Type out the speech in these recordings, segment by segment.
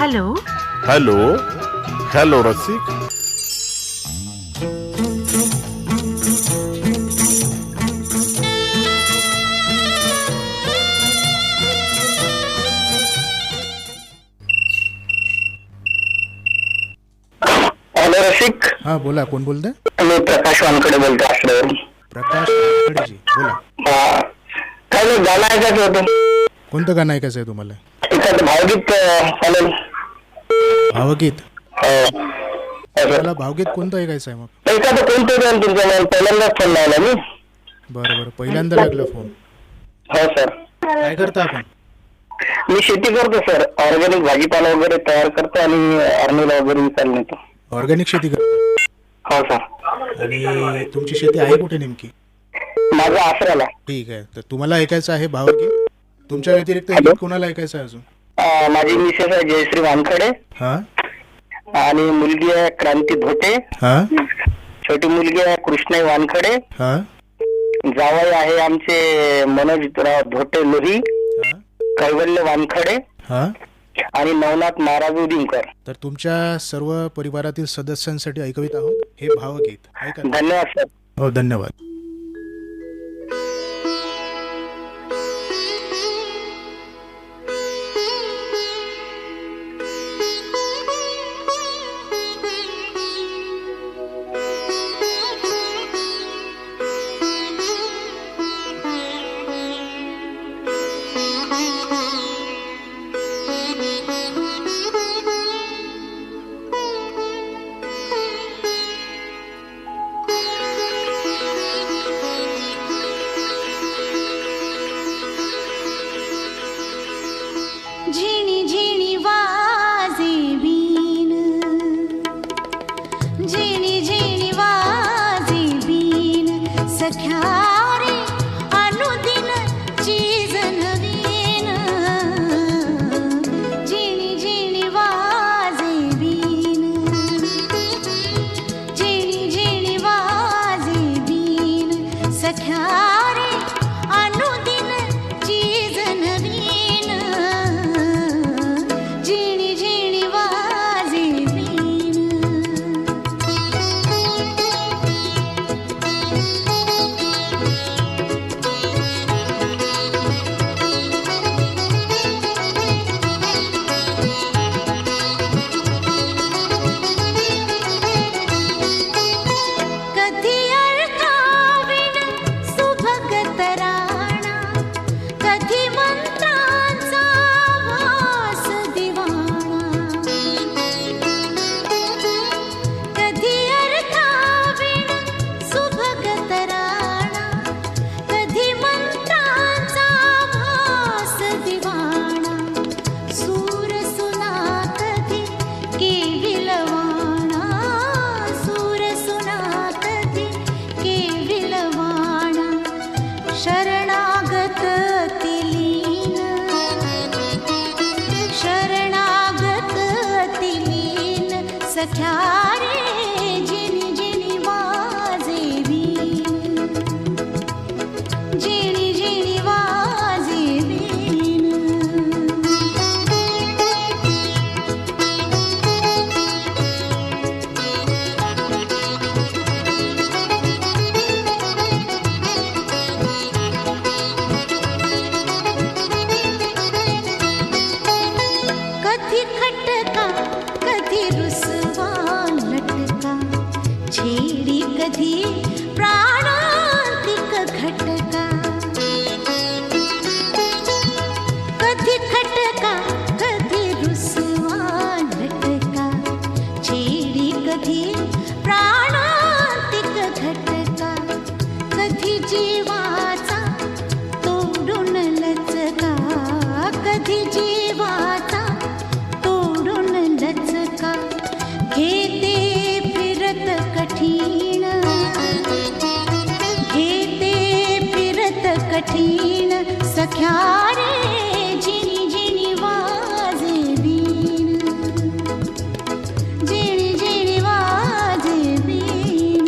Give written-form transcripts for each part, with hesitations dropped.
Hello hello hello रसिक. Hello रसिक. हा बोला, कोण बोलतंय? मी प्रकाश वानकडे बोलतो आश्रयवरून. प्रकाश वानखेडेजी बोला. काय नाही, गाणं ऐकायचं होतं. कोणतं गाणं ऐकायचं आहे तुम्हाला? एखादं भावगीत चालेल. भावगीत? हो. मला भावगीत कोणतं ऐकायचं आहे मग? एखादं कोणतं द्या तुमच्या मला, पहिल्यांदाच फोन लावला मी. बरं बरं, पहिल्यांदा लागला फोन. हो सर. काय करता आपण? मी शेती करतो सर. ऑर्गॅनिक भाजीपाला वगैरे तयार करतो आणि आर्मीला वगैरे विकायला नेतो. ऑर्गॅनिक शेती करता? हो सर. आणि तुमची शेती आहे कुठे नेमकी? माझा आसऱ्याला. ठीक आहे, तर तुम्हाला ऐकायचं आहे भावगीत. तुमच्या व्यतिरिक्त गीत कोणाला ऐकायचं आहे अजून? माझी मिसेस आहे जयश्री वानखडे. हा. आणि मुलगी आहे क्रांती धोटे. हा. छोटी मुलगी आहे कृष्णाई वानखडे. हा. जावई आहे आमचे मनोजराव धोटे लोही, कैवल्य वानखडे. हा. आणि नवनाथ महाराज उदिमकर. तर तुमच्या सर्व परिवारातील सदस्यांसाठी ऐकवित आहोत हे भावगीत. ऐका. धन्यवाद सर. हो, धन्यवाद. झिणी झिणी वाजे बीन, झिणी झिणी वाजे बीन, सख्या रे अनुदिन चीज नवीन. झिणी झिणी वाजे बीन, झिणी झिणी वाजे बीन, सख्या रे अनुदिन चीज नवीन. झिणी झिणी वाजे बीन. कधी अळकाविण सुभगत राणा, कधी मंत्रांचा वास दिवाणा. कधी अळकाविण सुभगत राणा, कधी मंत्रांचा वास दिवाणा. सूर सुना कधी केविलवाणा, सूर सुना कधी केविलवाणा. शरणागत तिलीन, शरणागत तिलीन, सख्या रे झिणी झिणी वाजे बीन, झिणी झिणी वाजे बीन. कधी खटका कधी रुसवा लटका, छेडी कधी प्राणांतिक घटका. कधी खटका कधी रुसवा लटका, छेडी कधी प्राणांतिक घटका. कधी जीवाचा तोडून लचका, कधी जीवाचा तोडून लचका. घेते फिरत कठीण, घेते फिरत कठीण, सख्या रे झिणी झिणी वाजे बीन, झिणी झिणी वाजे बीन.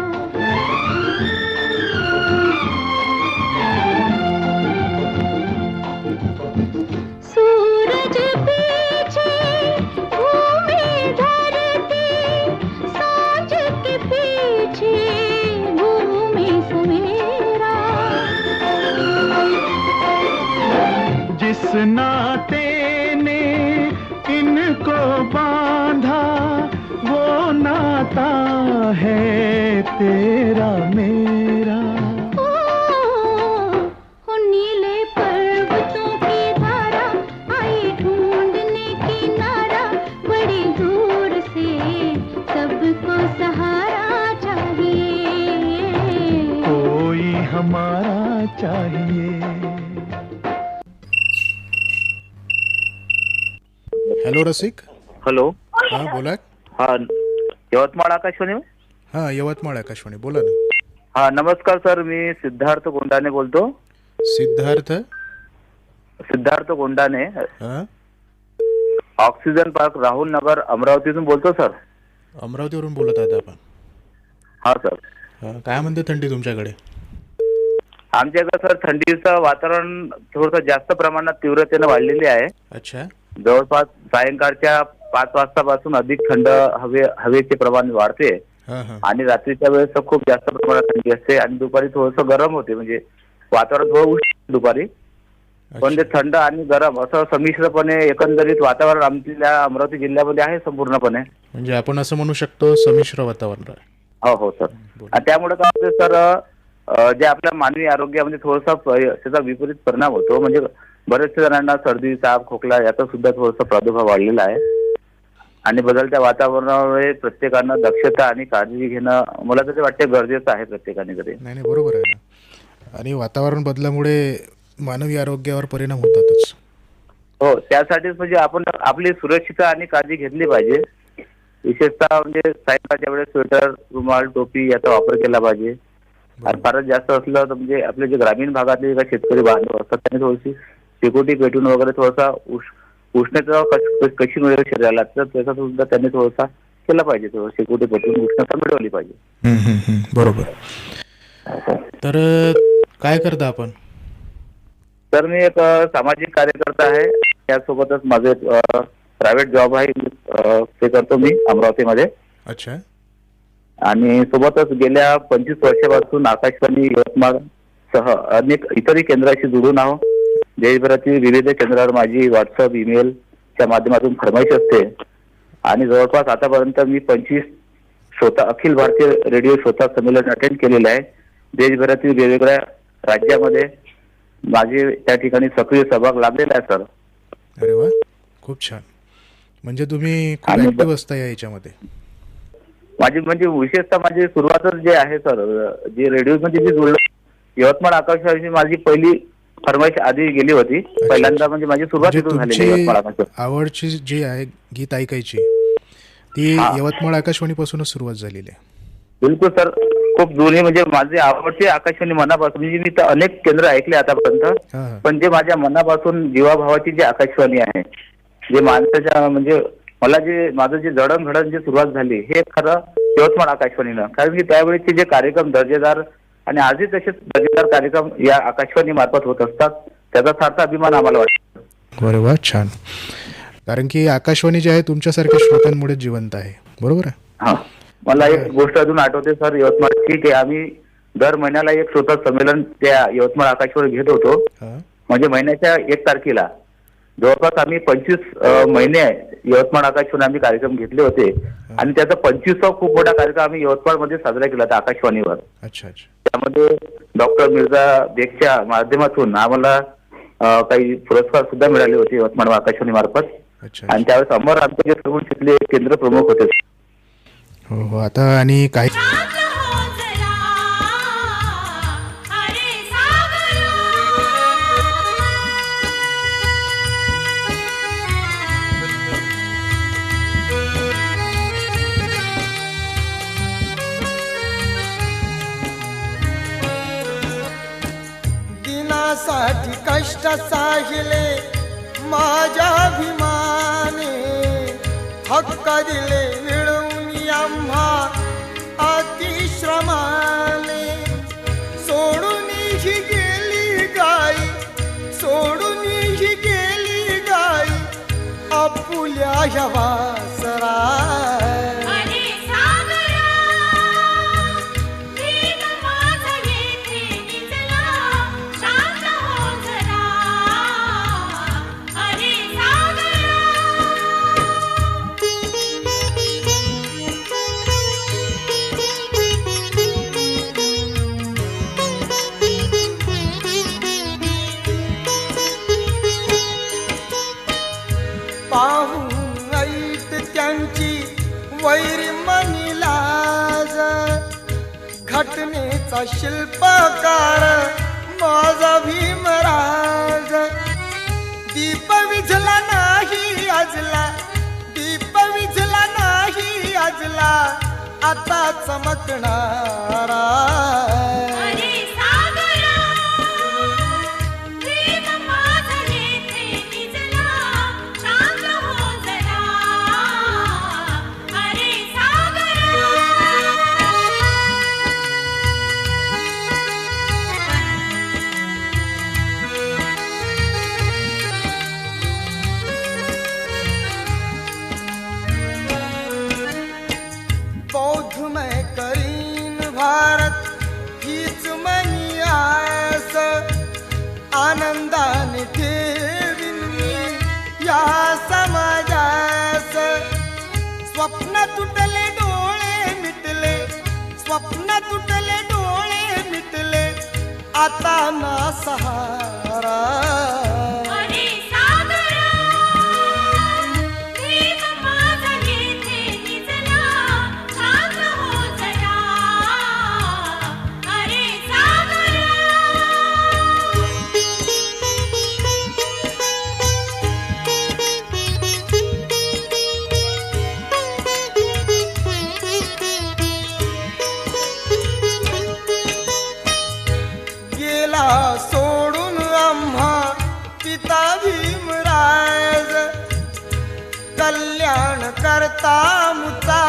तेरा मेरा। हो नीले पर्वतों की धारा आई ढूंढने किनारा, बड़ी दूर से सबको सहारा चाहिए, कोई हमारा चाहिए। हॅलो रसिक. हॅलो. हां बोला. हा, यवतमाळ आकाशवाणी. हां यवतमाळ आकाशवाणी बोला ना. हा नमस्कार सर, मी सिद्धार्थ गोंडाने बोलतो. सिद्धार्थ गोंडाने, हां ऑक्सिजन पार्क, राहुल नगर, अमरावतीतून बोलतो सर. अमरावतीवरून बोलत आहात आपण. हा सर. हां काय म्हणते थंडी तुमच्याकडे? आमच्याकडे सर थंडीचं वातावरण थोडंसं जास्त प्रमाणात तीव्रतेनं वाढलेले आहे. अच्छा. जवळपास सायंकाळच्या 5 वाजतापासून अधिक थंड हवेचे प्रमाण वाढते हां हां आणि रात्रीच्या वेळेस तर खूप जास्त प्रमाणात थंडी असते आणि दुपारी थोडंसं गरम होते. म्हणजे वातावरण थोडं उष्ण दुपारी, पण ते थंड आणि गरम असं संमिश्रपणे एकंदरीत वातावरण आमच्या अमरावती जिल्ह्यामध्ये आहे संपूर्णपणे. म्हणजे आपण असं म्हणू शकतो संमिश्र वातावरण आहे. हो हो सर. आणि त्यामुळे काय होते सर, जे आपल्या मानवी आरोग्यामध्ये थोडासा त्याचा विपरीत परिणाम होतो. म्हणजे बरेचशा जणांना सर्दी, ताप, खोकला याचा सुद्धा थोडासा प्रादुर्भाव वाढलेला आहे आणि बदलत्या वातावरणामुळे प्रत्येकानं दक्षता आणि काळजी घेणं मला तरी वाटते गरजेचं आहे प्रत्येकाने तरी. नाही नाही बरोबर आहे ना. आणि वातावरण बदलामुळे मानवी आरोग्यावर परिणाम होतातच. हो, त्यासाठीच म्हणजे आपण आपली सुरक्षितता आणि काळजी घेतली पाहिजे. विशेषतः म्हणजे सायंकाळच्या वेळेस स्वेटर, रुमाल, टोपी याचा वापर केला पाहिजे. आणि फारच जास्त असलं तर म्हणजे आपले जे ग्रामीण भागातले जे शेतकरी बांधव असतात त्यांनी थोडीशी शेकोटी पेटून वगैरे थोडासा उष्णता कशी मिळेल शरीराला तर त्याचा सुद्धा त्यांनी थोडासा केला पाहिजे. शेकोटी पेटून उष्णता मिळवली पाहिजे. बरोबर. तर काय करता आपण? तर मी एक सामाजिक कार्यकर्ता आहे. त्यासोबतच माझे प्रायव्हेट जॉब आहे, ते करतो मी अमरावतीमध्ये. अच्छा. आणि सोबतच गेल्या 25 वर्षापासून आकाशवाणी यवतमाळ सह अनेक इतरही केंद्राशी जोडून आहोत. देशभरातील विविध केंद्रावर माझी व्हॉट्सअप, ईमेलच्या माध्यमातून फरमाईश असते आणि जवळपास आतापर्यंत मी 25 अखिल भारतीय रेडिओ श्रोता संमेलन अटेंड केलेलं आहे. देशभरातील वेगवेगळ्या राज्यामध्ये माझे त्या ठिकाणी सक्रिय सहभाग लाभलेला आहे सर. अरे वा, खूप छान. म्हणजे तुम्ही खूप ऍक्टिव्ह असता या याच्यामध्ये. माझी म्हणजे विशेषतः माझी सुरुवातच जे आहे सर, जे रेडिओ मध्ये जे जुळलं, यवतमाळ आकाशवाणी माझी पहिली फरमाईश आधी गेली होती. पहिल्यांदा म्हणजे माझी सुरुवात इथून झालेली यवतमाळ आकाशवाणी. आवडची जी आहे गीत ऐकायची ती यवतमाळ आकाशवाणी पासूनच सुरुवात झालेली आहे. बिलकुल सर, खूप जुनी म्हणजे माझी आवडती आकाशवाणी मनापासून. म्हणजे मी तर अनेक केंद्र ऐकले आतापर्यंत, पण जे माझ्या मनापासून जीवाभावाची जी आकाशवाणी आहे, जे माणसाच्या म्हणजे मला जे माझं जे जडणघडण जी सुरुवात झाली हे खरं यवतमाळ आकाशवाणीनं. कारण की त्यावेळेचे जे कार्यक्रम दर्जेदार आणि आजही तसेच दर्जेदार कार्यक्रम या आकाशवाणी मार्फत होत असतात, त्याचा सार्थ अभिमान आम्हाला वाटतो. अरे वा, छान. कारण की आकाशवाणी जी आहे तुमच्यासारख्या श्रोत्यांमुळे जिवंत आहे. बरोबर आहे. हा, मला एक गोष्ट अजून आठवते सर यवतमाळ. ठीक आहे, आम्ही दर महिन्याला एक श्रोता संमेलन त्या यवतमाळ आकाशवाणी घेत होतो. म्हणजे महिन्याच्या 1 तारखेला जवळपास आम्ही 25 महिने यवतमाळ आकाशवाणी आम्ही कार्यक्रम घेतले होते आणि त्याचा 25वा खूप मोठा कार्यक्रम आम्ही यवतमाळ मध्ये साजरा केला होता आकाशवाणीवर. अच्छा अच्छा. त्यामध्ये डॉक्टर मिर्झा बेगच्या माध्यमातून आम्हाला काही पुरस्कार सुद्धा मिळाले होते यवतमाळ आकाशवाणी मार्फत. आणि त्यावेळेस अमर आमचे जे प्रमुख तिथले केंद्र प्रमुख होते. हो हो. आता आणि काही दिनासाठी कष्ट साहिले माझ्या अभिमाने, हक्क दिले मिळवून आम्हा अतिश्रमाने. सोडून ही गेली गाई, सोडून ही गेली गाई आपुल्या ह्या वासरा. पाहून ऐट त्यांची वैरी मनीलाज घटनेचा शिल्पकार माझा भीमराज दीप विझला नाही अजला दीप विझला नाही अजला आता चमकणारा अरे सागरा प्रेम माझं येथे निजला शांत हो जरा अरे सागरा बौद्धमय करीन भारत हीच मनी आस आनंदाने ठेवीन मी या समाजास स्वप्न तुटले डोळे मिटले स्वप्न तुटले डोळे मिटले आता ना सहारा अरे सागरा प्रेम माझं येथे निजला शांत हो जरा अरे सागरा गेला सोडून आम्हा पिता भीमराज कल्याण करता मुता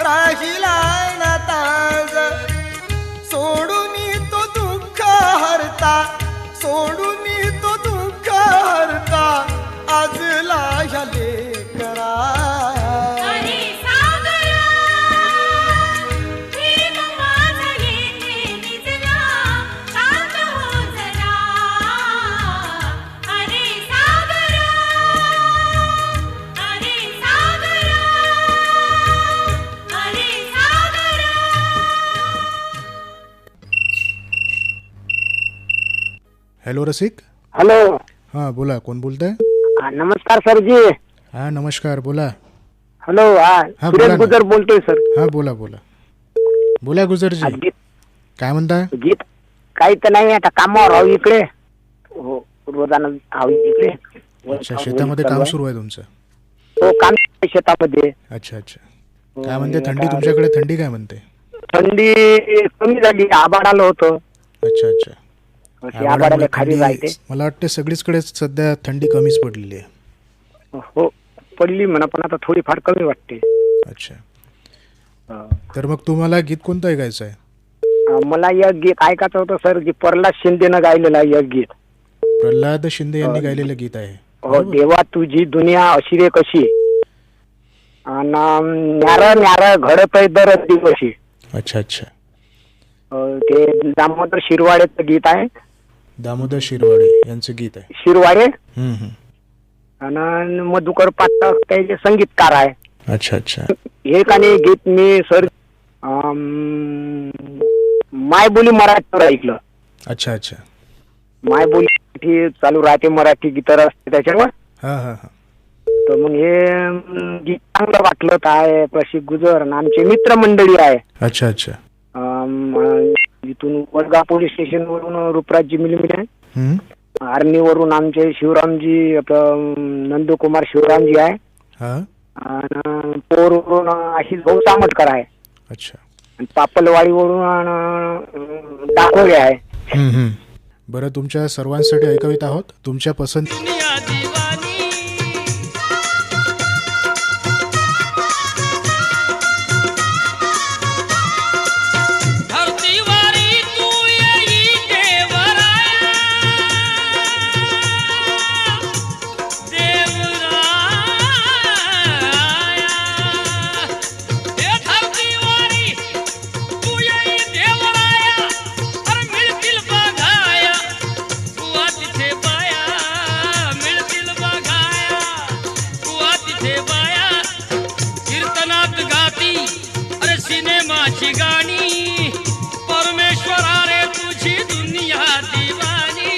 राहिला ना ताज सोडून तो दुःख हरता सोडून तो दुःख हरता आजला ह्या लेकरा अरे सागरा प्रेम माझं येथे निजला शांत हो जरा अरे सागरा अरे सागरा अरे सागरा हॅलो रसिक. हॅलो. हां बोला, कोण बोलताय? नमस्कार सरजी. हां नमस्कार, बोला. हॅलो. हा, सुरेश बोला ना. गुजर बोलतोय सर. हां बोला बोला बोला गुजरजी, गीत काय म्हणता? गीत काही तर नाही, आता कामावर आहो इकडे. हो रोजाना आहो इकडे. अच्छा, शेतामध्ये काम सुरू आहे तुमचं? हो काम आहे शेतामध्ये. अच्छा अच्छा. काय म्हणते थंडी तुमच्याकडे? थंडी काय म्हणते? थंडी कमी झाली, आबाड आलं होतं. अच्छा अच्छा. ते आबाडाला खाली थंडी- राहते. मला वाटतं सगळीचकडे सध्या थंडी कमीच पडलेली आहे. हो पडली म्हणा, पण आता थोडीफार कमी वाटते. अच्छा. हो. तर मग तुम्हाला गीत कोणतं ऐकायचं आहे? मला एक गीत ऐकायचं होतं सर, की प्रल्हाद शिंदेनं गायलेलं आहे एक गीत. प्रल्हाद शिंदे यांनी गायलेलं गीत आहे. हो देवा तुझी दुनिया अशी रे कशी आणि न्यार न्यार घडतय दर दिवशी. अच्छा अच्छा. ते दामोदर शिरवाडेचं गीत आहे. दामोदर शिरवाडे यांचं गीत आहे. शिरवाडे हम्म. आणि मधुकर पाठक त्याचे संगीतकार आहे. अच्छा अच्छा. हे कानी गीत मी सर मायबोली मराठीवर ऐकलं. अच्छा अच्छा. मायबोली चालू राहते, मराठी गीत असते त्याच्यावर. हां हां हां. तर मग हे गीत चांगलं वाटलं. काय प्रशिक गुजर आणि आमचे मित्रमंडळी आहे. अच्छा अच्छा. इथून वडगाव पोलीस स्टेशन वरून रूपराजजी मिलिमिली आहे. हम्म. आर्मीवरून आमचे शिवरामजी नंदकुमार शिवरामजी आहे. हां. आणि पोरवरून आशिष भाऊ सामटकर आहे. अच्छा. आणि पापलवाडीवरून दाखवले आहे. हम्म. बरं, तुमच्या सर्वांसाठी ऐकवित आहोत तुमच्या पसंत. सिनेमाची गाणी परमेश्वरा रे तुझी दुनिया दिवानी.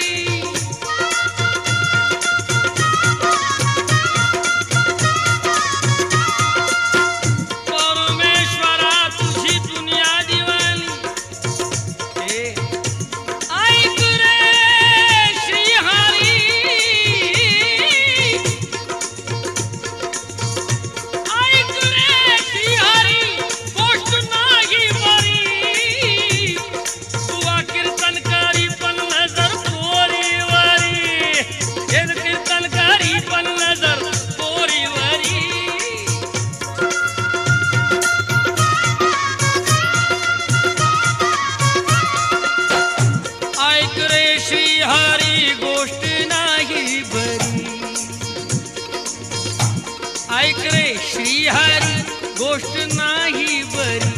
ऐक रे श्रीहरी गोष्ट नाही बरी,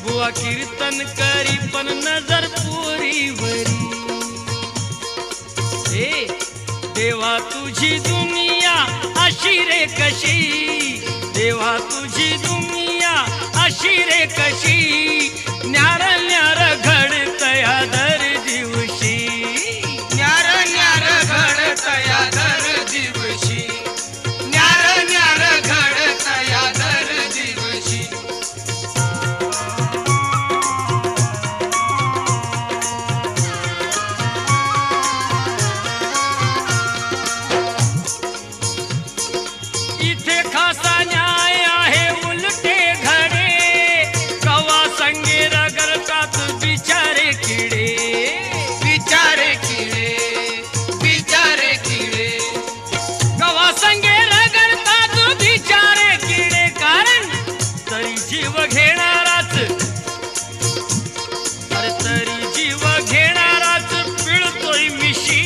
बुवा कीर्तन करी पण नजर पोरीवरी. ए देवा तुझी दुनिया अशी रे कशी, देवा तुझी दुनिया अशी रे कशी, न्यार न्यार घडतया दर दिवशी, न्यार न्यार घडतया दर दिवशी, न्यार न्यार घडतया दर दिवशी. इथे खासा न्याय आहे उलटे घडे, कवा संगे रगडतात बिचारे किडे, बिचारे किडे, बिचारे किडे, कवा संगे रगडतात बिचारे किडे. कारण तरी जीव घेणाराच, अरे तरी जीव घेणाराच पिळतोय मिशी,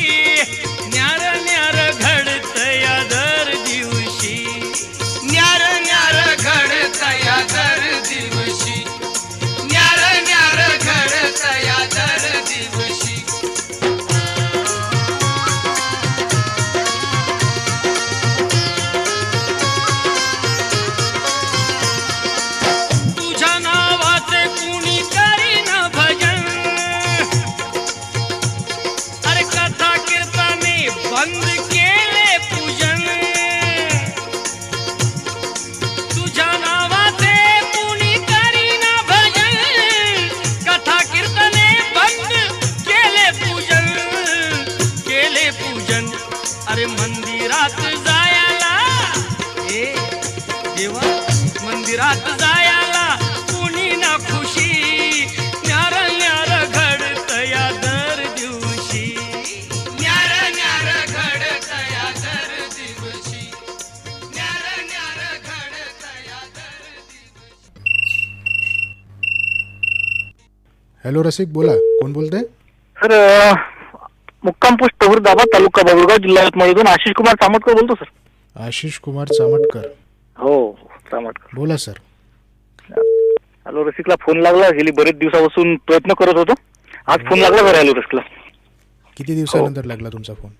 न्यार न्यार घडतया दर दिवशी, न्यार न्यार घडतया दर दिवशी, न्यार न्यार घडतया दर दिवशी. तुझ्या नावाचे कुणी करीन भजन, अरे कथा कीर्तने बंद केले पूजन, तुझ्या नावाचे कुणी करीन भजन, कथा कीर्तने बंद केले पूजन, केले पूजन. अरे मंदिरात जायला, ए देवा मंदिरात जायला कुणी ना खुशी, न्यार न्यार घडतया दर दिवशी, न्यार न्यार घडतया दर दिवशी, न्यार न्यार घडतया दर दिवशी. हॅलो रसिक, बोला, कोण बोलतंय? सर मुक्काम पोस्ट दाबा तालुका बाबुळगाव जिल्हा यवतमाळमधून आशिष कुमार चामटकर बोलतो सर. आशिष कुमार चामटकर, हो चामटकर. बोला सर. हॅलो रसिकला फोन लागला, गेली बरेच दिवसापासून प्रयत्न करत होतो, आज फोन लागला सर. हॅलो रसिकला किती दिवसानंतर लागला तुमचा फोन?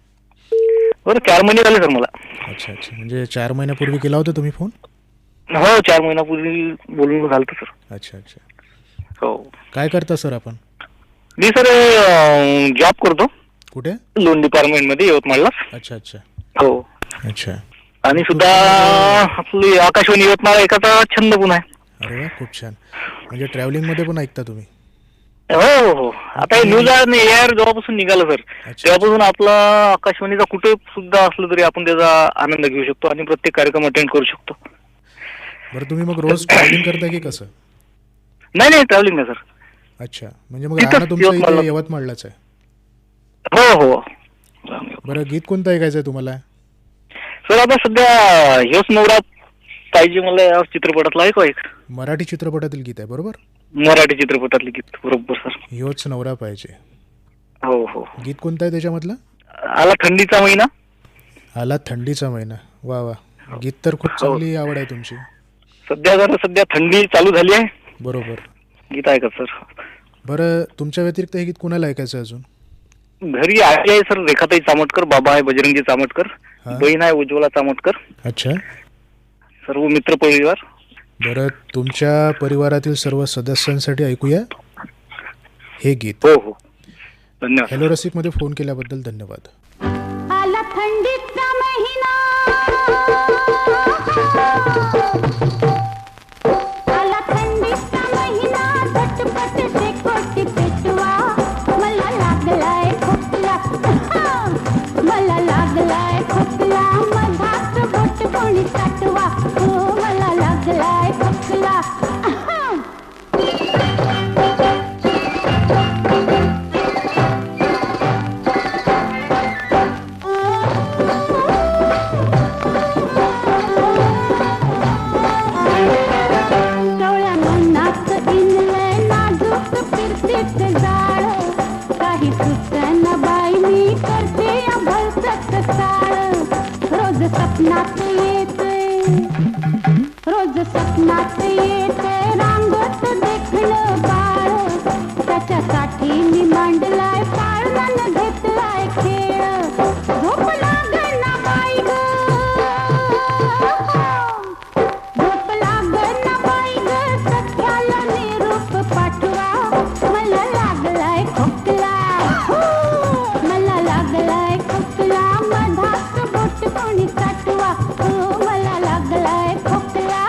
बरं 4 महिने झाले सर मला. अच्छा अच्छा, म्हणजे 4 महिन्यापूर्वी केला होता तुम्ही फोन? हो 4 महिन्यापूर्वी बोलून झालं सर. अच्छा अच्छा. हो. काय करता सर आपण? मी सर जॉब करतो. कुठे? लोन डिपार्टमेंट मध्ये यवतमाळला. अच्छा अच्छा. हो. अच्छा. आणि सुद्धा आपली आकाशवाणी यवतमाळ एकाचा छंद पण आहे. अरे वा, खूप छान. म्हणजे ट्रॅव्हलिंग मध्ये पण ऐकता तुम्ही? हो हो हो. आता हे न्यूज आणि एआर जेव्हापासून निघालं सर, तेव्हापासून आपला आकाशवाणीचा कुठे सुद्धा असलं तरी आपण त्याचा आनंद घेऊ शकतो आणि प्रत्येक कार्यक्रम अटेंड करू शकतो. बरं, तुम्ही मग रोज ट्रॅव्हलिंग करता की कसं? नाही नाही, ट्रॅव्हलिंग नाही सर. अच्छा, म्हणजे मग राहणं तुमचं इथे यवतमाळलाच आहे? हो हो. बरं, गीत कोणतं ऐकायचं आहे तुम्हाला? सर आता सध्या हेच नवरा पाहिजे मला या चित्रपटातला आहे का एक मराठी चित्रपटातील गीत आहे, बरोबर? मराठी चित्रपटातले गीत, बरोबर सर. ह्योच नवरा पाहिजे. हो हो. गीत कोणतं आहे त्याच्यामधलं? आला थंडीचा महिना. आला थंडीचा महिना. वा वा, गीत तर खूप चांगली आवड आहे तुमची. सध्या थंडी चालू झाली आहे. बरोबर. गीत ऐकत सर. बरं, तुमच्या व्यतिरिक्त हे गीत कोणाला ऐकायचं अजून? घरी आई आहे सर रेखाताई चामटकर, बाबा आहे बजरंगी चामटकर, बहीण आहे उज्ज्वला चामटकर. अच्छा. सर्व मित्र परिवार. बरं, तुमच्या परिवारातील सर्व सदस्यांसाठी ऐकूया हे गीत. हो हो, धन्यवाद. हॅलो रसिक मध्ये फोन केल्याबद्दल धन्यवाद. आला थंडीचा महिना, आला थंडीचा महिना, झटपट शेकोटी पेटवा, मला लागलाय खोकला, मला लागलाय खोकला, मधात बोट कोणी साठवा, हो मला लागलाय खोकला. अंगणात येते रांगोत देखणं बाळ, त्याच्यासाठी मी मांडलाय पाळ, मन घेतलाय खेळ. झोप लागना बाई ग, झोप लागना बाई ग, सख्याला निरूप पाठवा. मला लागलाय खोकला, मला लागलाय खोकला, मधात बोट कोणी काटवा. मला लागलाय खोकला.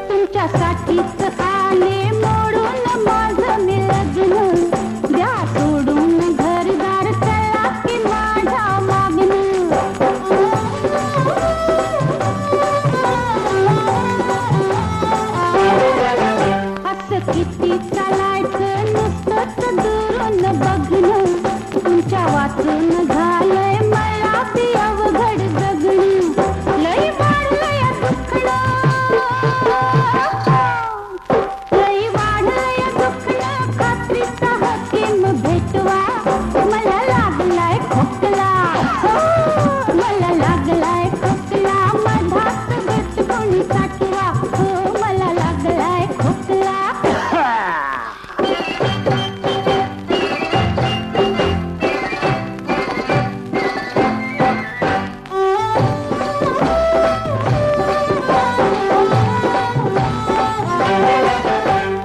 तुमच्यासाठीच आले मोडून माझं मी लग्न, द्या सोडून घरदार चला की माझ्या मागणं. असं किती चालायचं नुसतंच दुरून बघणं, तुमच्या वाचून झालंय मला बी अवघड जगणं. लई वाढलंय दुखणं, लई वाढलंय दुखणं, खात्रीचा हकीम भेटवा. मला लागलाय खोकला, मला लागलाय खोकला, मधात बोट कोणी काटवा. मला लागलाय खोकला.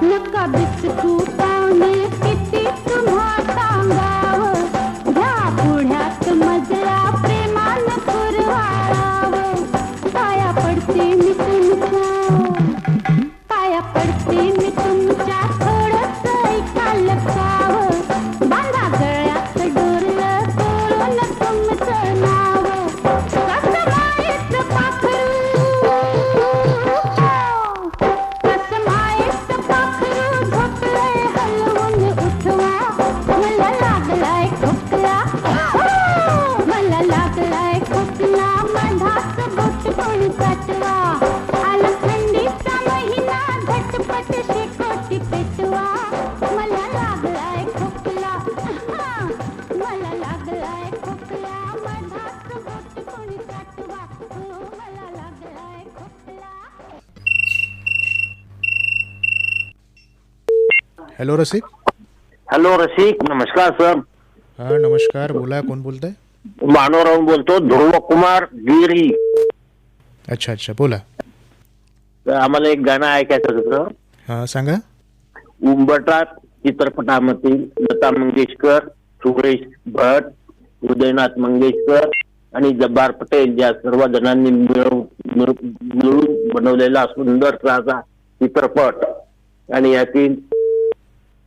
नका बिचकू पाहुणे, किती तुम्हा सांगावं, घ्या पुढ्यात मजला प्रेमानं पुरवावं. पाया पडते मी तुमच्या, पाया पडते मी तुमच्या, थोडंस ऐका लपकावं. बांधा गळ्यात डोरलं सोडून तुमचं नाव. कसं मायेचं पाखरू, कसं मायेचं पाखरू, झोपलंय हलवून उठवा. मला लागलाय खोकला, मला लागलाय खोकला, मधात बोट कोणी काटवा. आला थंडीचा महिना, झटपट शेकोटी पेटवा. मला लागलाय खोकला, मला लागलाय खोकला, मधात बोट कोणी काटवा. मला लागलाय खोकला. हॅलो रसिक. हॅलो रसिक, नमस्कार सर. हा नमस्कार, बोला, कोण बोलताय? मानवराव बोलतो, ध्रुव कुमार गिरी. अच्छा अच्छा, बोला. तर आम्हाला एक गाणं ऐकायचं होतं. हा सांगा. उंबरठा चित्रपटामधील लता मंगेशकर, सुरेश भट, उदयनाथ मंगेशकर आणि जब्बार पटेल या सर्व जणांनी मिळून बनवलेला सुंदरसा असा चित्रपट, आणि यातील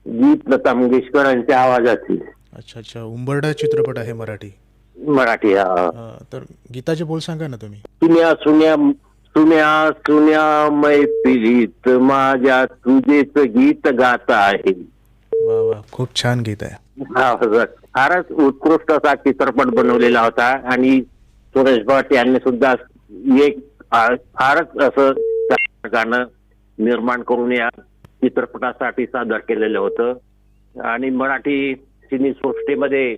गीत लता मंगेशकर यांच्या आवाजातील. अच्छा अच्छा, उंबरठा चित्रपट आहे मराठी. मराठी. तर गीताचे बोल सांगा ना तुम्ही. सुन्या सुन्या सुन्या सुन्या मैफिलीत माझ्या तुझेच गीत गात आहे. वा वा, खूप छान गीत आहे. हा सर, फारच उत्कृष्ट असा चित्रपट बनवलेला होता, आणि सुरेश भट यांनी सुद्धा एक फारच असं गाणं निर्माण करून या चित्रपटासाठी सादर केलेलं होतं. आणि मराठी सिने सृष्टीमध्ये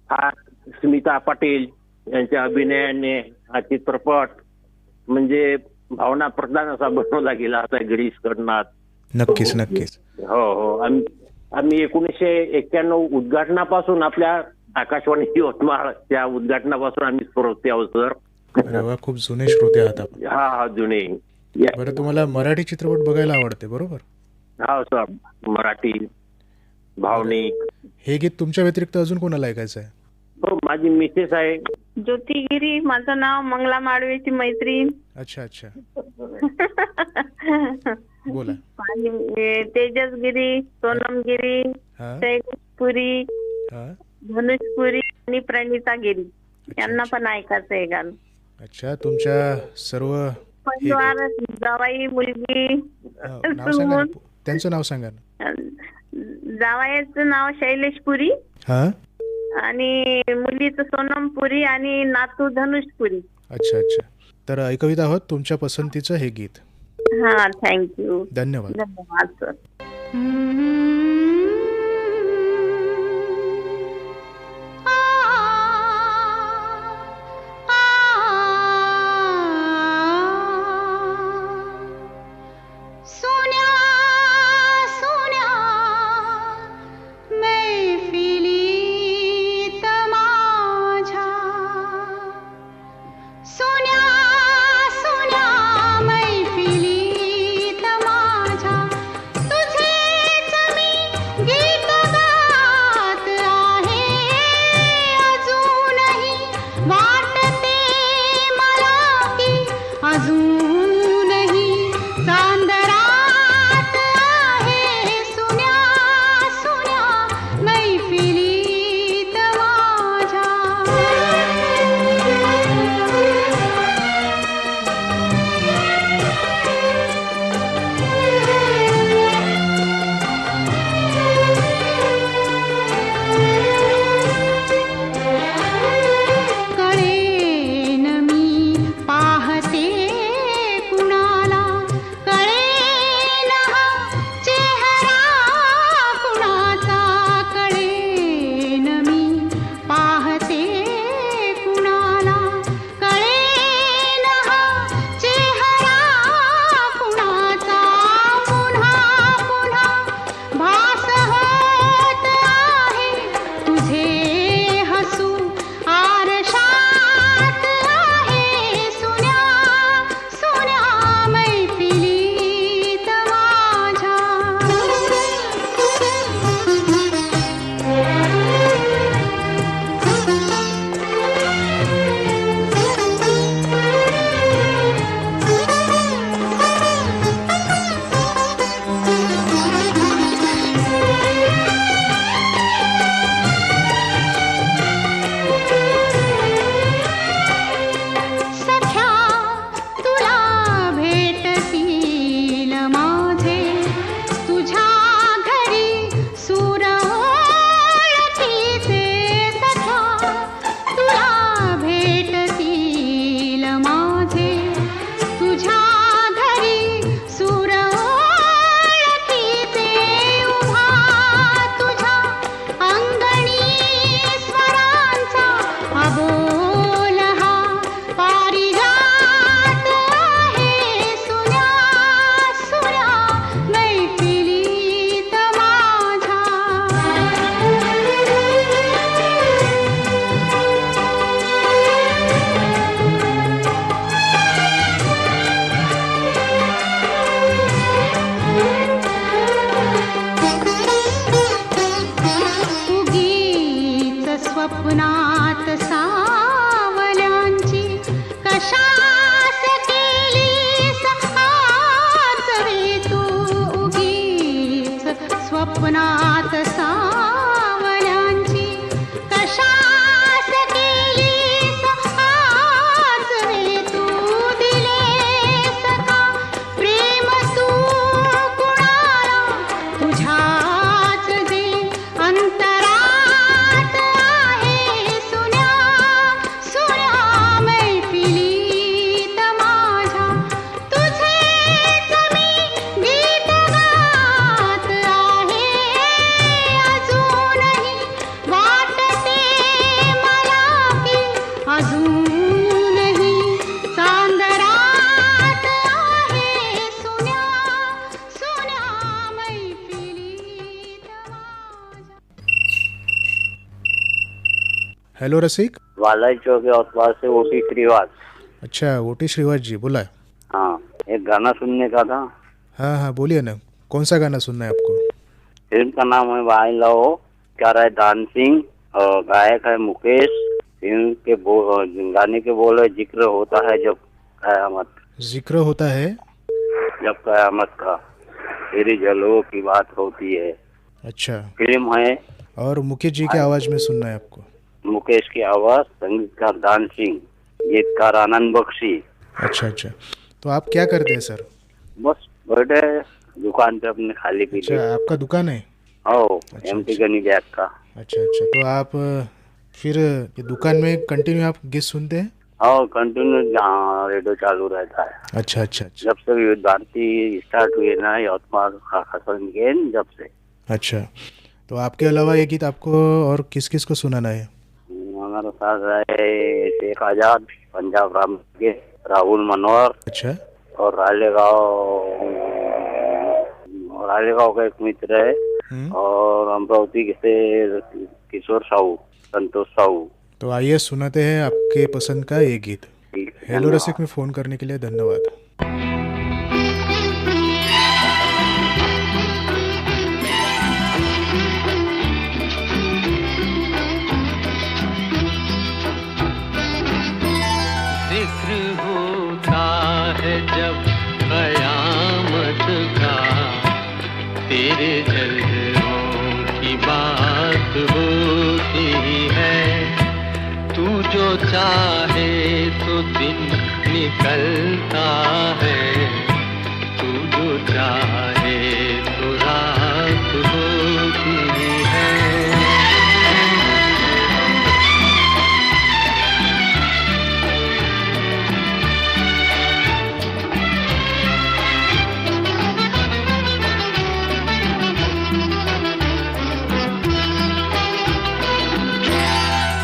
हा स्मिता पाटील यांच्या अभिनयाने हा चित्रपट म्हणजे भावना प्रधान असा बनवला गेला होता गिरीश कर्नाड. नक्कीच नक्कीच. हो हो, आम्ही 1991 उद्घाटनापासून आपल्या आकाशवाणी यवतमाळ त्या उद्घाटनापासून आम्ही श्रोते आहोत सर. अरे वा, खूप जुने श्रोते आहात आपण. हा जुने. बरं, तुम्हाला मराठी चित्रपट बघायला आवडते बरोबर? हा सर, मराठी, भावनिक. हे गीत तुमच्या व्यतिरिक्त अजून कोणाला ऐकायचं आहे? हो, माझी मिसेस आहे. ज्योतिगिरी, माझं नाव मंगला माडवेची मैत्रीण. अच्छा अच्छा, बोला. तेजसगिरी, सोनमगिरी, शैलेशपुरी, धनुषपुरी आणि प्रणिता गिरी यांना पण ऐकायचं आहे गाणं. अच्छा, तुमच्या सर्व परिवार, जावाई, मुलगी, त्यांचं नाव सांगा ना. जावयाचं नाव शैलेशपुरी आणि मुलीचं सोनम पुरी आणि नातू धनुष पुरी. अच्छा अच्छा. तर ऐकवीत आहोत तुमच्या पसंतीचं हे गीत. हा, थँक्यू. धन्यवाद. धन्यवाद सर. स्वप्नात सावल्यांची कशास केलीस आज रे तू उगीच स्वप्नात सावल्यांची कशास केलीस आज रे तू दिलेस का प्रेम तू कुणाला तुझ्याच जे अंतरा हेलो रसिक. वालाई चौक औतवार से ओटी श्रीवास. अच्छा, ओटी श्रीवास जी, बोला. हाँ, एक गाना सुनने का था. हाँ हाँ, बोलिए ना. कौन सा गाना सुनना है आपको? फिल्म का नाम है वाई लव, गा है डांसिंग और गायक है मुकेश. फिल्म के गाने के बोल है जिक्र होता है जब कयामत. जिक्र होता है जब कयामत का तेरी जलवों की बात होती है. अच्छा, फिल्म है. और मुकेश जी की आवाज में सुनना है आपको? मुकेश की आवाज, संगीतकार डांसिंग, गीतकार आनंद बख्शी. अच्छा अच्छा. तो आप क्या करते हैं सर? बस बैठे दुकान पे अपने खाली पीते. अच्छा, आपका दुकान है? ओ, एमटी गनी बैग का. अच्छा अच्छा. तो आप फिर ये दुकान में कंटिन्यू आप गीत सुनते हैं? और कंटिन्यू रेडियो चालू रहता है। अच्छा अच्छा अच्छा जब से विविध भारती स्टार्ट हुई ना यवतमाल आकाशवाणी के, जब से। अच्छा, तो आपके अलावा ये गीत आपको और किस किस को सुनाना है? हमारे साथ है शेख आजाद, पंजाब राम के, राहुल मनोहर। अच्छा। और रालेगांव का एक मित्र है, और अमरावती से किशोर साहू, संतोष साहू। तो आइए सुनाते हैं आपके पसंद का ये गीत। हेलो रसिक में फ़ोन करने के लिए धन्यवाद। जिक्र होता है जब कयामत का, तेरे जलवों की बात होती है। तू जो चाहे तो दिन निकलता है, तू जो चाहे तो रात होती है।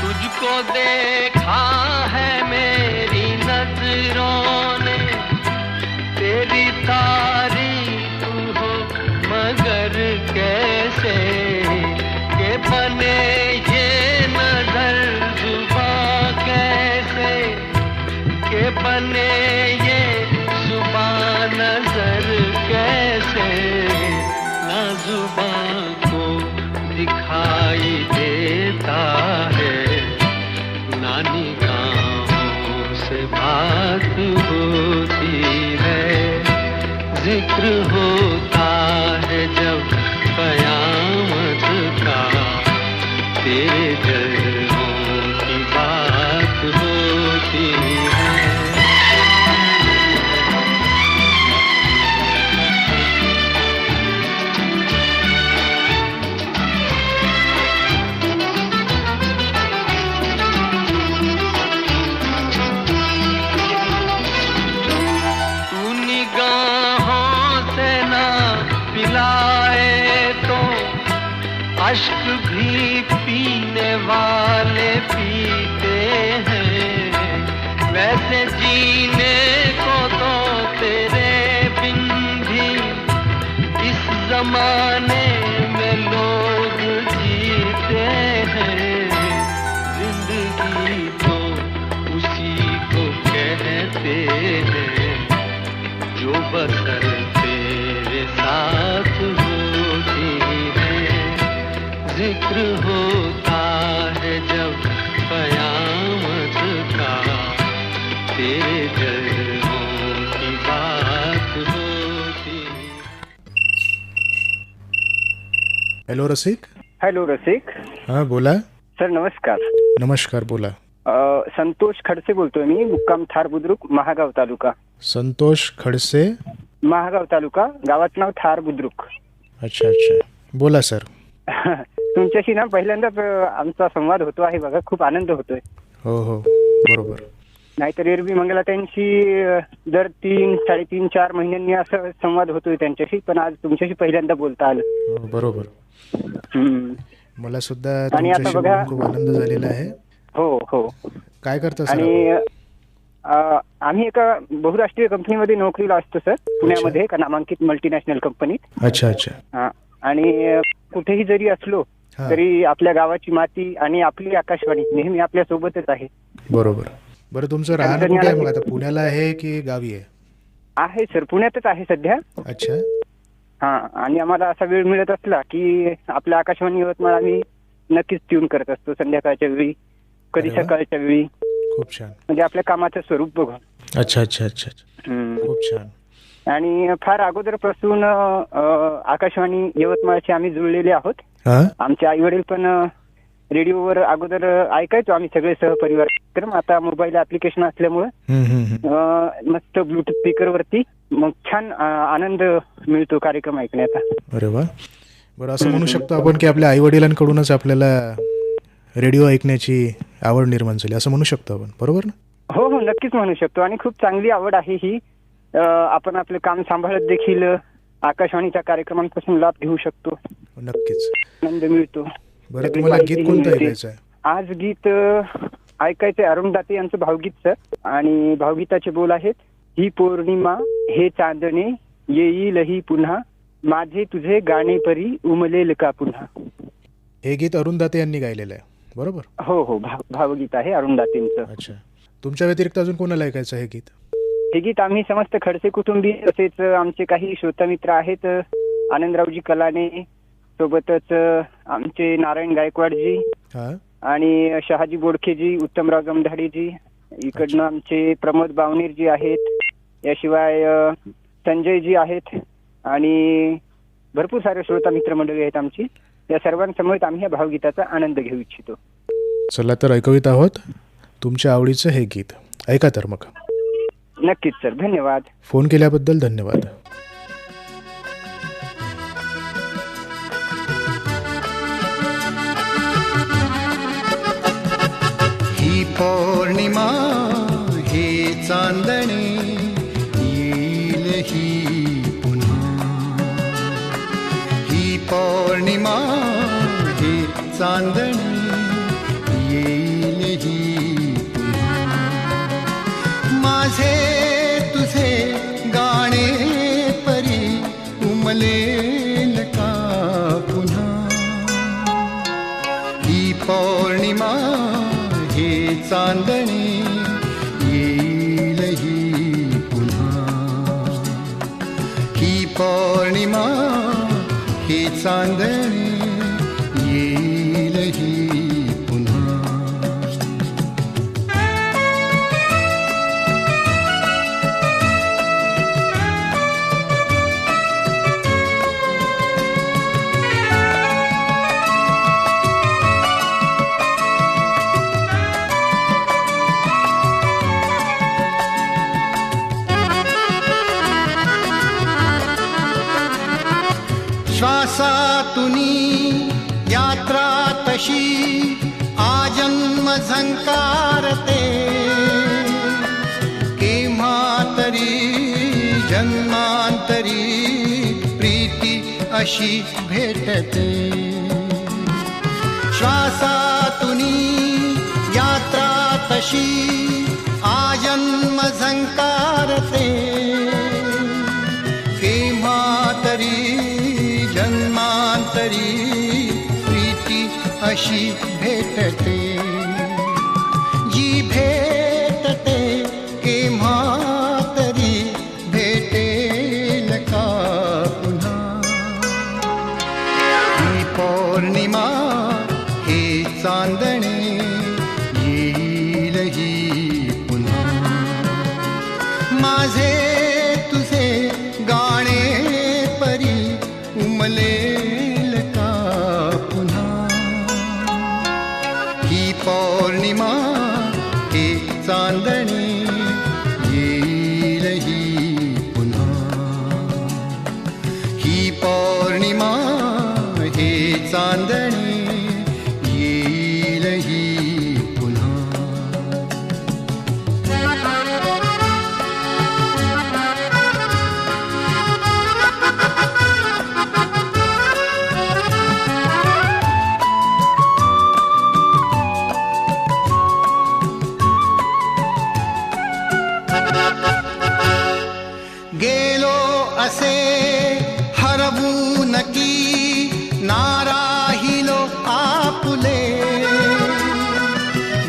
तुझको देखा है मेरी नजरों ने, तेरी तारीफ हो मगर कैसे, के बने ये नजर जुबां कैसे, के बने ये जुबां नजर कैसे, ना जुबां को दिखाई देता है, ना निगाहों से बात होती है। जिक्र होता है जब कयामत का, तेरे जलवों की बात होती है। अश्क भी पीने वाले पीते हैं, वैसे जीने को तो तेरे बिन भी इस जमाने में लोग जीते हैं। जिंदगी तो उसी को कहते हैं जो बसर तेरे साथ होती है। जिक्र होता है जब कयामत का, तेरे जलवों की बात होती। हेलो रसिक। हेलो रसिक। हाँ बोला सर, नमस्कार. नमस्कार, बोला. संतोष खडसे बोलतोय मी, मुक्काम थार बुद्रुक, महागाव तालुका. संतोष खडसे, महागाव तालुका, गावाचं नाव थार बुद्रुक. अच्छा अच्छा, बोला सर. तुमच्याशी ना पहिल्यांदाच आमचा संवाद होतो आहे बघा, खूप आनंद होतोय. हो हो बरोबर. नाहीतर एरवी मंगलाताईंशी दर 3-3.5-4 महिन्यांनी असं संवाद होतोय त्यांच्याशी, पण आज तुमच्याशी पहिल्यांदा बोलता आलं. बरोबर. मला सुद्धा आणि आता तुमच्याशी बघा, बोलून खूप आनंद झालेला आहे. हो हो. काय करता सर? आणि आम्ही एका बहुराष्ट्रीय कंपनीमध्ये नोकरीला असतो सर, पुण्यामध्ये, एका नामांकित मल्टीनॅशनल कंपनीत. अच्छा अच्छा. आणि कुठेही जरी असलो तरी आपल्या गावाची माती आणि आपली आकाशवाणी नेहमी आपल्या सोबतच आहे. बरोबर. बरं, तुमचं राहणं कुठे आहे मग आता? पुण्याला आहे की गावी आहे? आहे सर, पुण्यातच आहे सध्या. अच्छा. हा, आणि आम्हाला असा वेळ मिळत असला की आपल्या आकाशवाणी यवतमाळ आम्ही नक्कीच ट्यून करत असतो, संध्याकाळच्या वेळी, कधी सकाळच्या वेळी. खूप छान. म्हणजे आपल्या कामाचं स्वरूप बघून. अच्छा अच्छा अच्छा. खूप छान. आणि फार अगोदरपासून आकाशवाणी यवतमाळशी आम्ही जुळलेले आहोत. आमचे आई वडील पण रेडिओवर अगोदर ऐकायचो आम्ही सगळे सहपरिवार. तर आता मोबाईल ऍप्लिकेशन असल्यामुळे मस्त ब्लूटूथ स्पीकर वरती मग छान आनंद मिळतो कार्यक्रम ऐकण्याचा. अरे वा. बरं, असं म्हणू शकतो आपण की आपल्या आई वडिलांकडूनच आपल्याला रेडिओ ऐकण्याची आवड निर्माण झाली असं म्हणू शकतो आपण, बरोबर ना? हो हो, नक्कीच म्हणू शकतो. आणि खूप चांगली आवड आहे ही. आपण आपलं काम सांभाळत देखील आकाशवाणीच्या कार्यक्रमांपासून लाभ घेऊ शकतो. नक्कीच आनंद मिळतो. बरं, तुम्हाला गीत कोणतं ऐकायचं आहे? आज गीत ऐकायचंय अरुण दाते यांचं भावगीत सर. आणि भावगीताचे बोल आहेत, ही पौर्णिमा हे चांदणे येईलही पुन्हा, माझे तुझे गाणे परी उमलेल का पुन्हा. हे गीत अरुण दाते यांनी गायलेलं आहे, बरोबर? हो हो, भावगीत आहे अरुण दातेंचं. अच्छा. तुमच्या व्यतिरिक्त अजून कोणाला ऐकायचं हे गीत? हे गीत आम्ही समस्त खडसे कुटुंबी, तसेच आमचे काही श्रोतामित्र आहेत, आनंदरावजी कलाने, सोबतच आमचे नारायण गायकवाडजी आणि शहाजी बोडखेजी, उत्तमराव जमधाडेजी, इकडनं आमचे प्रमोद बावनेरजी आहेत, याशिवाय संजयजी आहेत आणि भरपूर सारे श्रोता मित्र मंडळी आहेत आमची. या सर्वांसमोर आम्ही या भावगीताचा आनंद घेऊ इच्छितो. चला तर ऐकवीत आहोत तुमच्या आवडीचं हे गीत. ऐका तर मग. नक्कीच सर, धन्यवाद. फोन केल्याबद्दल धन्यवाद. ही पौर्णिमा हे चांदणे येईल ही पुन्हा, ही पौर्णिमा हे चांदणे येईल ही पुन्हा, माझे तुझे गाणे परी उमलेल का पुन्हा, ही पौर्णिमा हे चांदणे येईल ही पुन्हा, ही पौर्णिमा हे चांदणे येईल ही पुन्हा. श्वासातुनी यात्रा तशी आजन्म झंकारते, केव्हा तरी जन्मांतरी प्रीती अशी भेटते. श्वासातुनी यात्रा तशी आजन्म झंकारते, केव्हा तरी जन्मांतरी प्रीती अशी भेटते. जी भेटते केव्हा तरी भेटेल का पुन्हा, ही पौर्णिमा हे चांदणे येईल ही पुन्हा, माझे तुझे गाणे परी उमलेल का पुन्हा, ही पौर्णिमा हे चांदणे येईल ही पुन्हा, ही पौर्णिमा हे चांदणे येईल ही पुन्हा. गेलो असे हरवू नकी, नाराहिलो आपुले,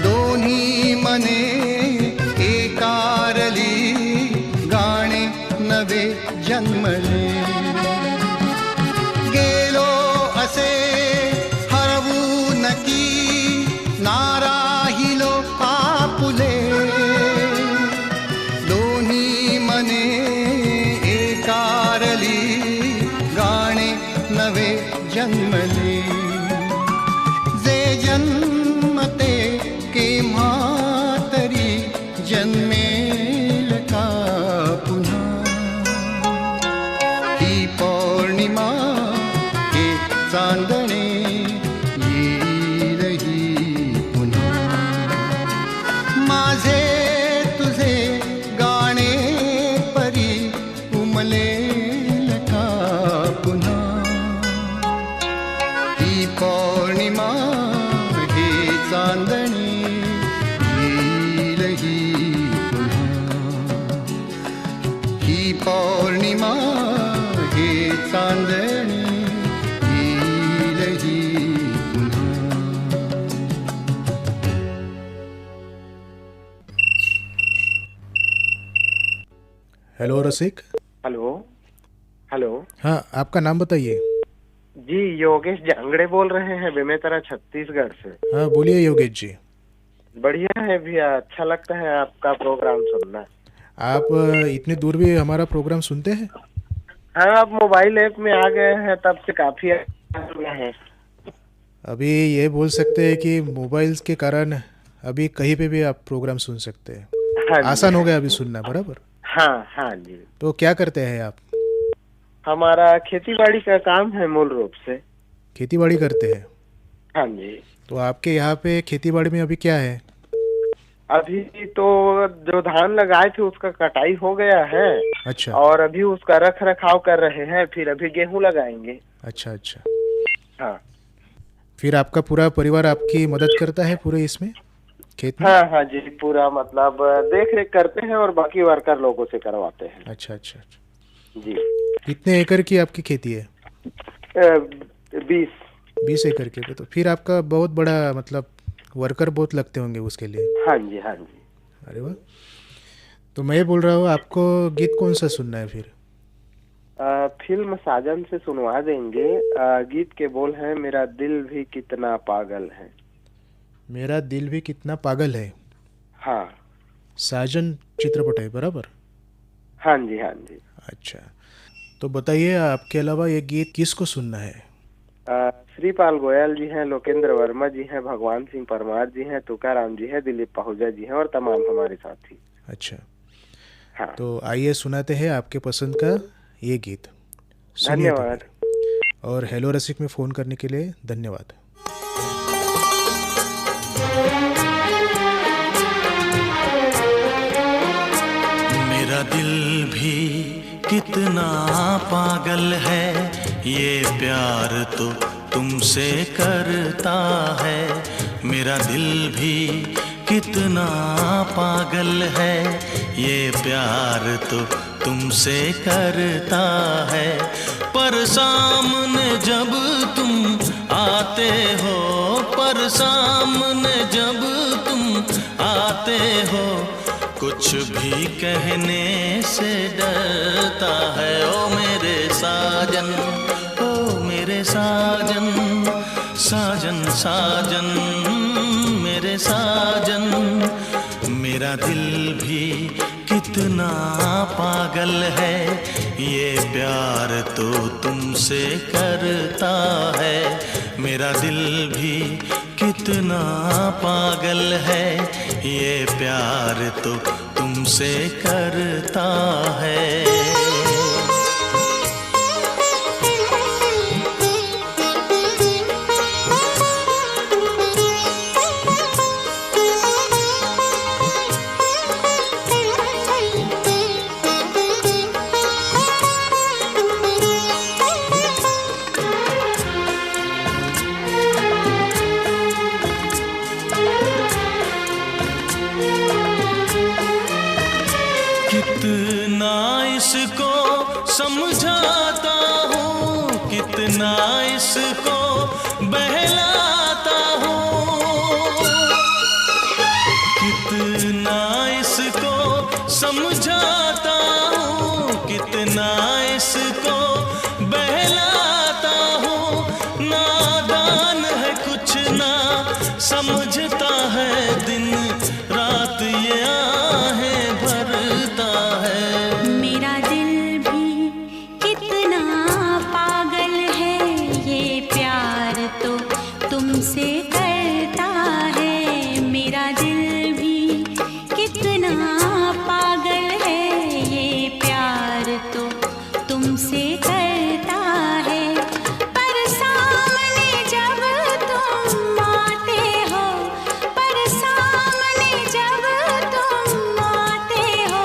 दोन्ही मने एकारली गाणे नवे जन्मले. गेलो असे हरवू नकी, नाराहिलो आपुले, दोन्ही मने एकारली हेलो रसिक। Hello hello. हाँ, आपका नाम बताइए। जी योगेश जांगड़े बोल रहे हैं बेमेतरा छत्तीसगढ़ से। हाँ बोलिए योगेश जी। बढ़िया है भैया, अच्छा लगता है आपका प्रोग्राम सुनना। आप इतनी दूर भी हमारा प्रोग्राम सुनते हैं? हाँ, आप मोबाइल ऐप में आ गए हैं तब से काफी अच्छा हुआ है। अभी ये बोल सकते हैं कि मोबाइल्स के कारण अभी कहीं पे भी आप प्रोग्राम सुन सकते हैं। हाँ जी, आसान हो गया अभी सुनना, बराबर? हाँ हाँ जी। तो क्या करते हैं आप? हमारा खेती बाड़ी का काम है मूल रूप से। खेती बाड़ी करते हैं? हाँ जी। तो आपके यहाँ पे खेती बाड़ी में अभी क्या है? अभी तो जो धान लगाए थे उसका कटाई हो गया है। अच्छा। और अभी उसका रख रखाव कर रहे हैं, फिर अभी गेहूं लगाएंगे। अच्छा अच्छा। हाँ। फिर आपका पूरा परिवार आपकी मदद करता है पूरे इसमें, खेत में? हाँ हाँ जी, पूरा मतलब देख रेख करते हैं और बाकी वर्कर लोगों से करवाते हैं। अच्छा अच्छा अच्छा। जी। कितने एकड़ की आपकी खेती है? 20 एकड़ के पे। तो फिर आपका बहुत बड़ा मतलब वर्कर बहुत लगते होंगे उसके लिए। हाँ जी हाँ जी। अरे वाह। तो मैं बोल रहा हूँ, आपको गीत कौन सा सुनना है फिर? फिल्म साजन से सुनवा देंगे। गीत के बोल हैं, मेरा दिल भी कितना पागल है। मेरा दिल भी कितना पागल है। हाँ। साजन चित्रपट है, बराबर? हाँ जी हाँ जी। अच्छा, तो बताइए आपके अलावा ये गीत किसको सुनना है? श्रीपाल गोयल जी हैं, लोकेंद्र वर्मा जी हैं, भगवान सिंह परमार जी हैं, तुकाराम जी हैं, दिलीप पाहुजा जी हैं और तमाम हमारे साथी। अच्छा। हाँ। तो आइए सुनाते हैं आपके पसंद का ये गीत। सुनिए तो। धन्यवाद। और हेलो रसिक में फ़ोन करने के लिए धन्यवाद। मेरा दिल भी कितना पागल है, ये प्यार तो तुमसे करता है। मेरा दिल भी कितना पागल है, ये प्यार तो तुमसे करता है। पर सामने जब तुम आते हो, पर सामने जब तुम आते हो, कुछ भी कहने से डरता है। ओ मेरे साजन, ओ मेरे साजन, साजन साजन मेरे साजन। मेरा दिल भी कितना पागल है, ये प्यार तो तुमसे करता है। मेरा दिल भी कितना पागल है, ये प्यार तो तुमसे करता है। कितना इसको समझाता हूँ, कितना इसको बहलाता हूँ, कितना इसको समझाता हूँ, कितना इसको बहलाता हूँ। नादान है कुछ ना समझता है, दिन रात ये आहें भरता है। मेरा दिल भी कितना पागल है, ये प्यार तो तुमसे करता है। मेरा दिल भी कितना पागल है, ये प्यार तो तुमसे करता है। पर सामने जब तुम आते हो, पर सामने जब तुम आते हो,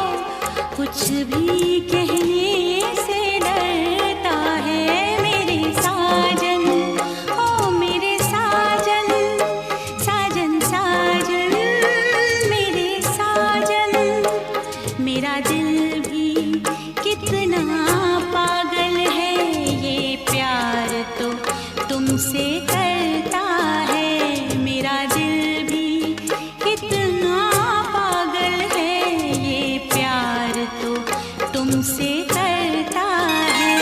कुछ भी कहने से डरता है। मेरे साजन, ओ मेरे साजन, साजन साजन मेरे साजन। मेरा दिल भी कितना पागल है, ये प्यार तो तुमसे करता है। मेरा दिल भी कितना पागल है, ये प्यार तो तुमसे करता है।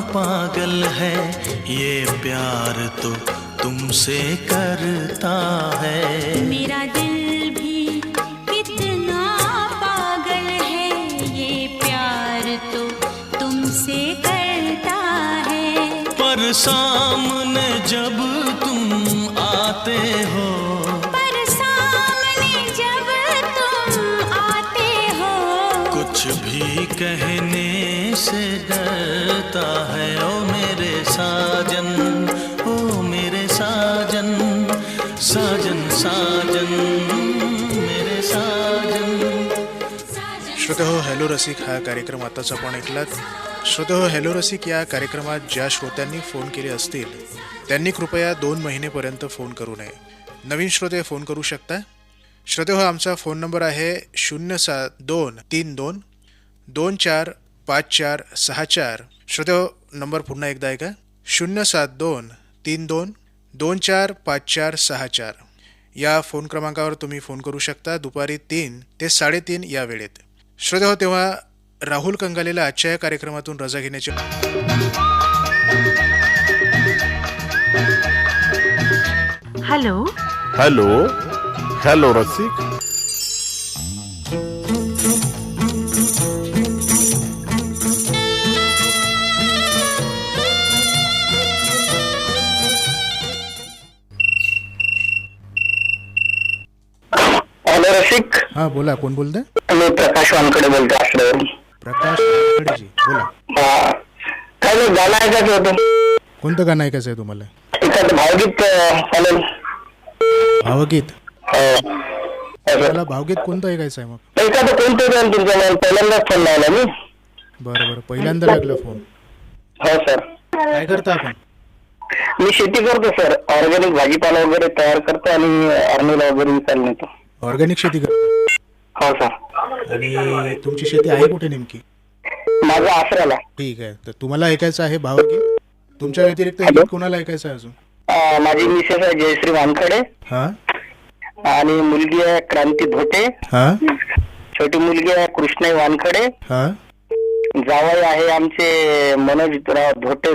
पागल है ये प्यार तो तुमसे करता है। मेरा दिल भी कितना पागल है ये प्यार तो तुमसे करता है। पर सामने जब तुम आते हो, पर सामने जब तुम आते हो, कुछ भी कहने से डरता है। ओ मेरे साजन, ओ मेरे साजन, साजन साजन मेरे साजन। श्रोतेहो हॅलो रसिक हा कार्यक्रम आताच आपण ऐकलात. श्रोतेहो हॅलो रसिक या कार्यक्रमात ज्या श्रोत्यांनी फोन केले असतील त्यांनी कृपया 2 महिनेपर्यंत फोन करू नये. नवीन श्रोते फोन करू शकता. श्रोतेहो आमचा फोन नंबर आहे 07232 245464. श्रोतेहो नंबर पुन्हा एकदा आहे का 07232 245464 या फोन क्रमांकावर तुम्ही फोन करू शकता दुपारी 3 ते 3:30 या वेळेत. श्रोतेहो तेव्हा राहुल कंगालेला आजच्या या कार्यक्रमातून रजा घेण्याची. हॅलो हॅलो हॅलो रसिक. हॅलो रसिक. हा बोला, कोण बोलतंय? मी प्रकाश वानकडे बोलतो आश्रयवरून. प्रकाश वानकडेजी बोला. काय नाही, गाणं ऐकायचं होतं. कोणतं गाणं ऐकायचं आहे तुम्हाला? एखादं भावगीत चालेल. भावगीत? मला भावगीत कोणतं ऐकायचं आहे मग? एखादं कोणतं गाणं तुमच्या पहिल्यांदाच फोन लावला मी. बरं बरं, पहिल्यांदा लागला फोन. हो सर. काय करता आपण? मी शेती करतो सर. ऑर्गॅनिक भाजीपाला वगैरे तयार करतो आणि आर्मीला वगैरे विकायला नेतो. ऑर्गॅनिक शेती करता? हो सर. आणि तुमची शेती आहे कुठे नेमकी? माझा आसऱ्याला. ठीक आहे, तर तुम्हाला ऐकायचं आहे भावगीत. तुमच्या व्यतिरिक्त गीत कोणाला ऐकायचं आहे अजून? माझी मिसेस आहे जयश्री वानखडे. हा. आणि मुलगी आहे क्रांती धोटे. हा. छोटी मुलगी आहे कृष्णाई वानखडे. हा. जावई आहे आमचे मनोजराव धोटे.